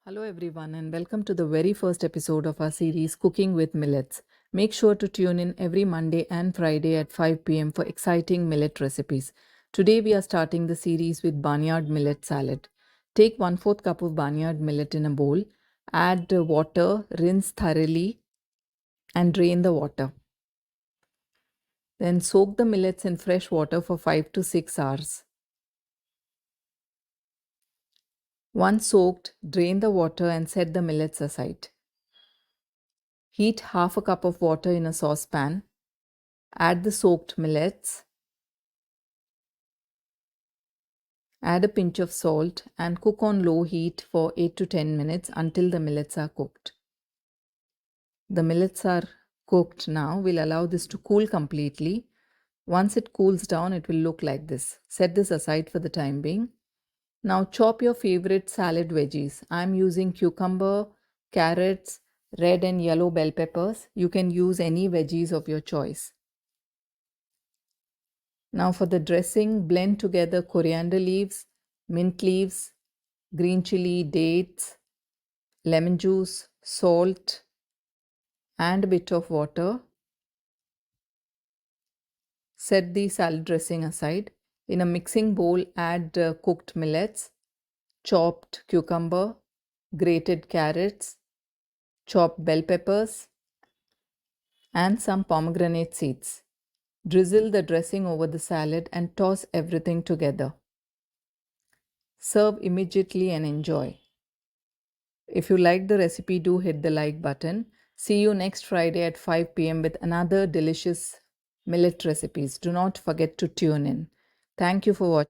Hello, everyone, and welcome to the very first episode of our series Cooking with Millets. Make sure to tune in every Monday and Friday at 5 pm for exciting millet recipes. Today, we are starting the series with barnyard millet salad. Take 1/4 cup of barnyard millet in a bowl, add water, rinse thoroughly, and drain the water. Then soak the millets in fresh water for 5 to 6 hours. Once soaked, drain the water and set the millets aside. Heat half a cup of water in a saucepan. Add the soaked millets. Add a pinch of salt and cook on low heat for 8 to 10 minutes until the millets are cooked. The millets are cooked now. We'll allow this to cool completely. Once it cools down, it will look like this. Set this aside for the time being. Now chop your favorite salad veggies. I'm using cucumber, carrots, red and yellow bell peppers. You can use any veggies of your choice. Now for the dressing, blend together coriander leaves, mint leaves, green chili, dates, lemon juice, salt, and a bit of water. Set the salad dressing aside. In a mixing bowl, add cooked millets, chopped cucumber, grated carrots, chopped bell peppers, and some pomegranate seeds. Drizzle the dressing over the salad and toss everything together. Serve immediately and enjoy. If you like the recipe, do hit the like button. See you next Friday at 5 pm with another delicious millet recipes. Do not forget to tune in. Thank you for watching.